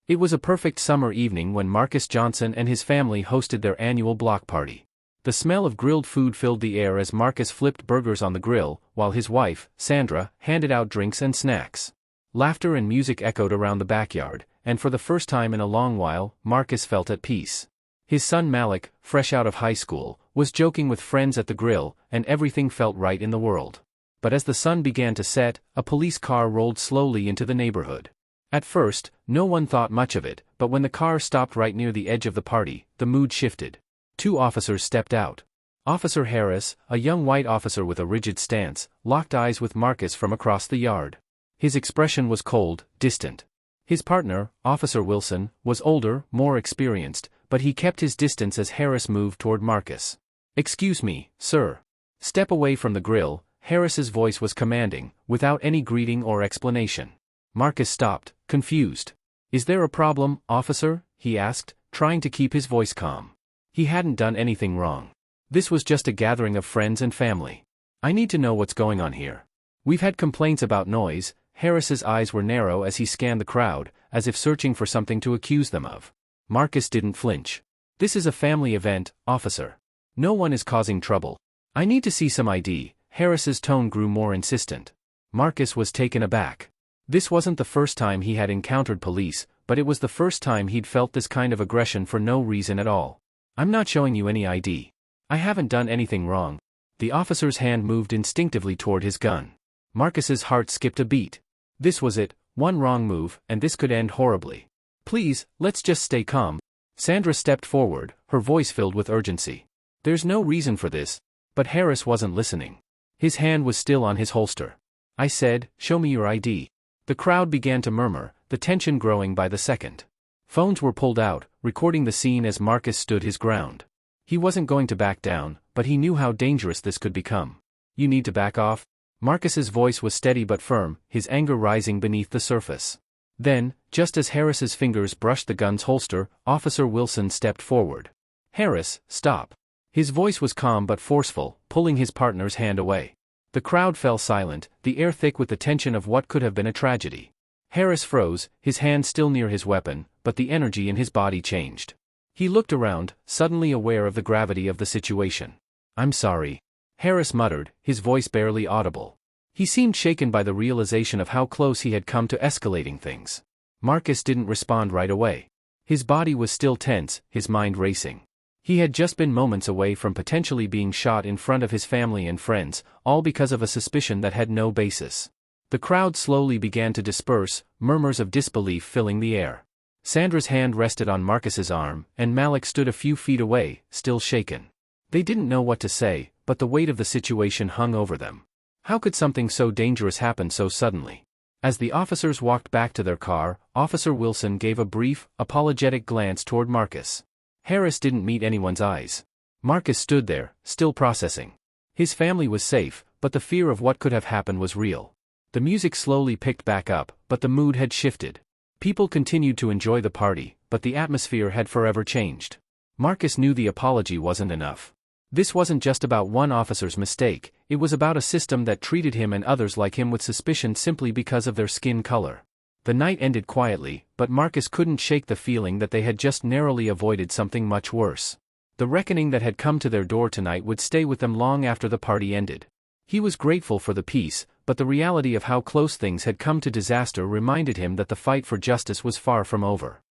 It was a perfect summer evening when Marcus Johnson and his family hosted their annual block party. The smell of grilled food filled the air as Marcus flipped burgers on the grill, while his wife, Sandra, handed out drinks and snacks. Laughter and music echoed around the backyard, and for the first time in a long while, Marcus felt at peace. His son Malik, fresh out of high school, was joking with friends at the grill, and everything felt right in the world. But as the sun began to set, a police car rolled slowly into the neighborhood. At first, no one thought much of it, but when the car stopped right near the edge of the party, the mood shifted. 2 officers stepped out. Officer Harris, a young white officer with a rigid stance, locked eyes with Marcus from across the yard. His expression was cold, distant. His partner, Officer Wilson, was older, more experienced, but he kept his distance as Harris moved toward Marcus. "Excuse me, sir." "Step away from the grill," Harris's voice was commanding, without any greeting or explanation. Marcus stopped, confused. "Is there a problem, officer?" he asked, trying to keep his voice calm. He hadn't done anything wrong. This was just a gathering of friends and family. "I need to know what's going on here. We've had complaints about noise." Harris's eyes were narrow as he scanned the crowd, as if searching for something to accuse them of. Marcus didn't flinch. "This is a family event, officer. No one is causing trouble. I need to see some ID." Harris's tone grew more insistent. Marcus was taken aback. This wasn't the first time he had encountered police, but it was the first time he'd felt this kind of aggression for no reason at all. "I'm not showing you any ID. I haven't done anything wrong." The officer's hand moved instinctively toward his gun. Marcus's heart skipped a beat. This was it, one wrong move, and this could end horribly. "Please, let's just stay calm." Sandra stepped forward, her voice filled with urgency. "There's no reason for this." But Harris wasn't listening. His hand was still on his holster. "I said, show me your ID." The crowd began to murmur, the tension growing by the second. Phones were pulled out, recording the scene as Marcus stood his ground. He wasn't going to back down, but he knew how dangerous this could become. "You need to back off." Marcus's voice was steady but firm, his anger rising beneath the surface. Then, just as Harris's fingers brushed the gun's holster, Officer Wilson stepped forward. "Harris, stop." His voice was calm but forceful, pulling his partner's hand away. The crowd fell silent, the air thick with the tension of what could have been a tragedy. Harris froze, his hand still near his weapon, but the energy in his body changed. He looked around, suddenly aware of the gravity of the situation. "I'm sorry," Harris muttered, his voice barely audible. He seemed shaken by the realization of how close he had come to escalating things. Marcus didn't respond right away. His body was still tense, his mind racing. He had just been moments away from potentially being shot in front of his family and friends, all because of a suspicion that had no basis. The crowd slowly began to disperse, murmurs of disbelief filling the air. Sandra's hand rested on Marcus's arm, and Malik stood a few feet away, still shaken. They didn't know what to say, but the weight of the situation hung over them. How could something so dangerous happen so suddenly? As the officers walked back to their car, Officer Wilson gave a brief, apologetic glance toward Marcus. Harris didn't meet anyone's eyes. Marcus stood there, still processing. His family was safe, but the fear of what could have happened was real. The music slowly picked back up, but the mood had shifted. People continued to enjoy the party, but the atmosphere had forever changed. Marcus knew the apology wasn't enough. This wasn't just about one officer's mistake, it was about a system that treated him and others like him with suspicion simply because of their skin color. The night ended quietly, but Marcus couldn't shake the feeling that they had just narrowly avoided something much worse. The reckoning that had come to their door tonight would stay with them long after the party ended. He was grateful for the peace, but the reality of how close things had come to disaster reminded him that the fight for justice was far from over.